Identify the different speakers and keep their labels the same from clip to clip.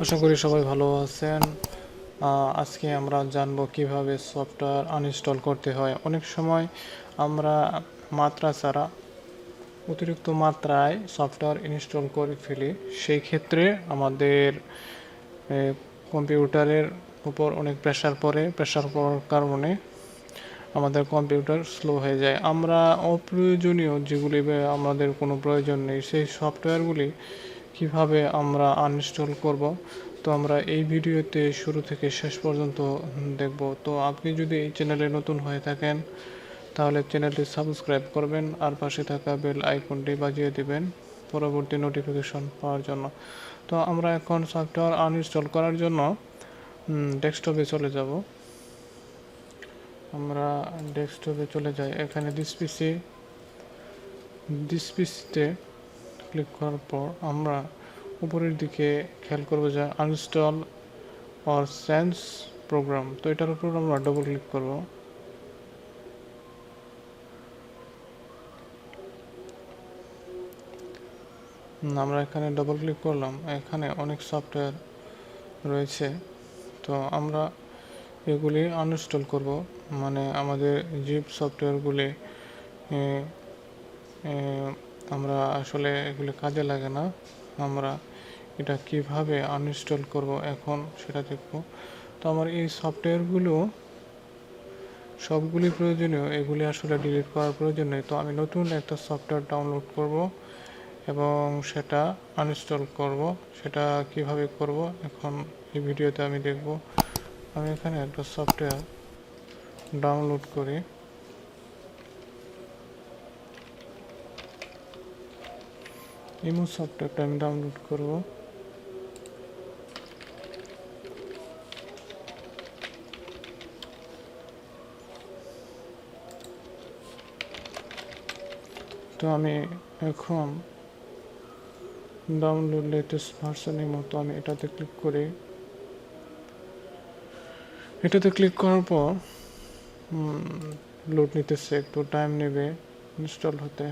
Speaker 1: আশা করি সবাই ভালো আছেন। আজকে আমরা জানবো কিভাবে সফটওয়্যার আনইনস্টল করতে হয়। অনেক সময় আমরা মাত্রা ছাড়া অতিরিক্ত মাত্রায় সফটওয়্যার ইনস্টল করে ফেলি। সেই ক্ষেত্রে আমাদের কম্পিউটারের উপর অনেক প্রেশার পড়ে। প্রেশার পড়ার কারণে আমাদের কম্পিউটার স্লো হয়ে যায়। আমরা অপ্রয়োজনীয় যেগুলি আমাদের কোনো প্রয়োজন নেই সেই সফটওয়্যারগুলি কিভাবে আমরা আনইনস্টল করব, তো আমরা এই ভিডিওতে শুরু থেকে শেষ পর্যন্ত দেখব। তো আপনি যদি এই চ্যানেলে নতুন হয়ে থাকেন তাহলে চ্যানেলটি সাবস্ক্রাইব করবেন আর পাশে থাকা বেল আইকনটি বাজিয়ে দিবেন পরবর্তী নোটিফিকেশন পাওয়ার জন্য। তো আমরা এখন সফটওয়্যার আনইনস্টল করার জন্য ডেস্কটপে চলে যাব। আমরা ডেস্কটপে চলে যাই। এখানে ডিসপিসিতে ক্লিক করার পর আমরা উপরের দিকে খেয়াল করবো যে আনইনস্টল অর চেঞ্জ প্রোগ্রাম, তো এটার উপর আমরা ডবল ক্লিক করব। আমরা এখানে ডবল ক্লিক করলাম। এখানে অনেক সফটওয়্যার রয়েছে, তো আমরা এগুলি আনইনস্টল করব। মানে আমাদের জিপ সফটওয়্যারগুলি আমরা আসলে এগুলি কাজে লাগে না। আমরা এটা কিভাবে আনইনস্টল করব এখন সেটা দেখব। তো আমার এই সফটওয়্যারগুলো সবগুলি প্রয়োজনীয়, এগুলি আসলে ডিলিট করার প্রয়োজন নেই। তো আমি নতুন একটা সফটওয়্যার ডাউনলোড করব এবং সেটা আনইনস্টল করব। সেটা কিভাবে করব এখন এই ভিডিওতে আমি দেখব। আমি এখানে একটা সফটওয়্যার ডাউনলোড করি। ইমো সফটওয়্যারটা আমি ডাউনলোড করব। তো আমি এখন ডাউনলোড লেটেস্ট ভার্সনের মতো আমি এটাতে ক্লিক করি। এটাতে ক্লিক করার পর লোড নিতেছে, একটু টাইম নেবে ইনস্টল হতে।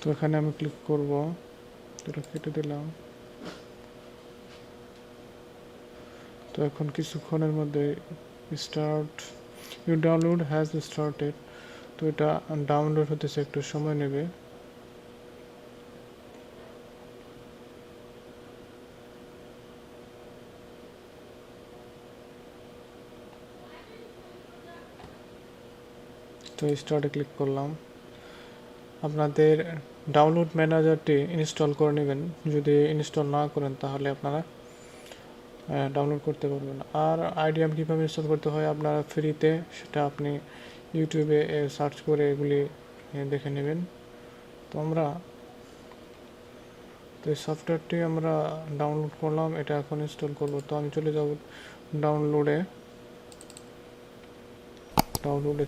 Speaker 1: তো এখানে আমি ক্লিক করব, এটা কেটে দিলাম। তো এখন কিছুক্ষণের মধ্যে start you download has started, তো এটা ডাউনলোড হতেছে, একটু সময় নেবে। তো স্টার্টে ক্লিক করলাম। আপনাদের ডাউনলোড ম্যানেজারটি ইনস্টল করে নেবেন। যদি ইনস্টল না করেন তাহলে আপনারা ডাউনলোড করতে পারবেন। আর আইডিয়াম কীভাবে ইনস্টল করতে হয় আপনারা ফ্রিতে, সেটা আপনি ইউটিউবে সার্চ করে এগুলি দেখে নেবেন। তো এই সফটওয়্যারটি আমরা ডাউনলোড করলাম, এটা এখন ইনস্টল করব। তো আমি চলে যাব ডাউনলোডে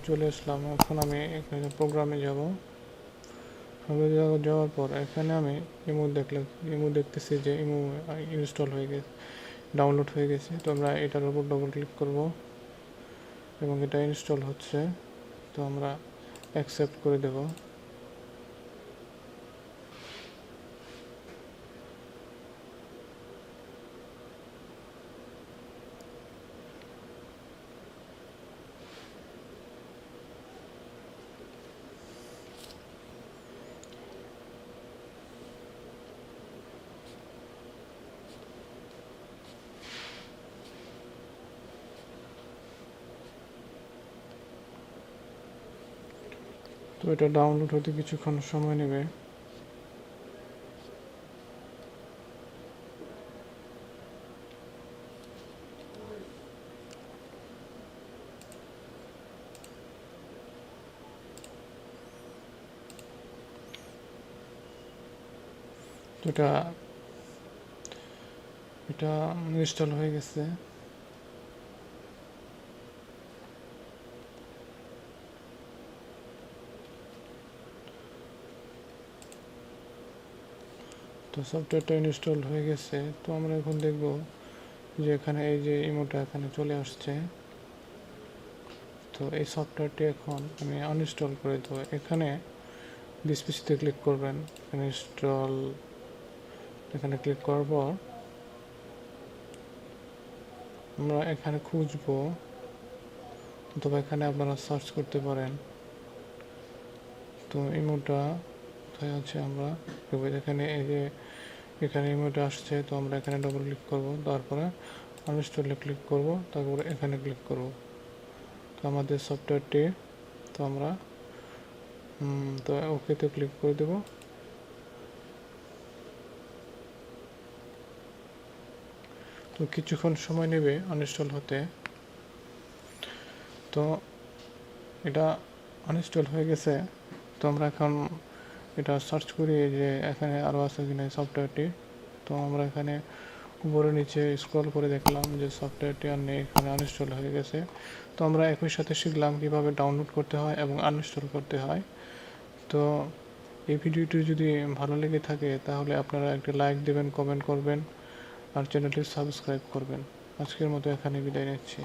Speaker 1: চলে আসলাম। এখন আমি এখানে প্রোগ্রামে যাব। যাওয়ার পর এখানে আমি ইমো দেখতেছি যে ইমো ইনস্টল হয়ে গেছে, ডাউনলোড হয়ে গেছে। তো আমরা এটার উপর ডবল ক্লিক করব এবং এটা ইনস্টল হচ্ছে। তো আমরা অ্যাকসেপ্ট করে দেব। তো এটা ডাউনলোড হতে কিছুক্ষণ সময় নেবে। তো এটা ইনস্টল হয়ে গেছে। তো সফটওয়্যারটা ইনস্টল হয়ে গেছে। তো আমরা এখন দেখব যে এখানে এই যে ইমোটা এখানে চলে আসছে। তো এই সফটওয়্যারটি এখন আমি আনইনস্টল করে দেবো। এখানে ডিসপিসিতে ক্লিক করবেন, ইনস্টল এখানে ক্লিক করার পর আমরা এখানে খুঁজবো, অথবা এখানে আপনারা সার্চ করতে পারেন। তো ইমোটা কোথায় আছে আমরা এখানে এই যে এখানে ইমোটা আসছে। তো আমরা এখানে ডবল ক্লিক করব, তারপরে আনইনস্টলে ক্লিক করব, তারপরে এখানে ক্লিক করব। তো আমাদের সফটওয়্যারটি তো আমরা তো ওকেতে ক্লিক করে দেব। তো কিছুক্ষণ সময় নেবে আনইনস্টল হতে। তো এটা আনইনস্টল হয়ে গেছে। তো আমরা এখন এটা সার্চ করি যে এখানে আরও আছে কিনা সফটওয়্যারটি। তো আমরা এখানে উপরে নিচে স্ক্রল করে দেখলাম যে সফটওয়্যারটি আর নেই, এখানে আনইনস্টল হয়ে গেছে। তো আমরা একই সাথে শিখলাম কীভাবে ডাউনলোড করতে হয় এবং আনইনস্টল করতে হয়। তো এই ভিডিওটি যদি ভালো লেগে থাকে তাহলে আপনারা একটা লাইক দেবেন, কমেন্ট করবেন আর চ্যানেলটি সাবস্ক্রাইব করবেন। আজকের মতো এখানে বিদায় নিচ্ছি।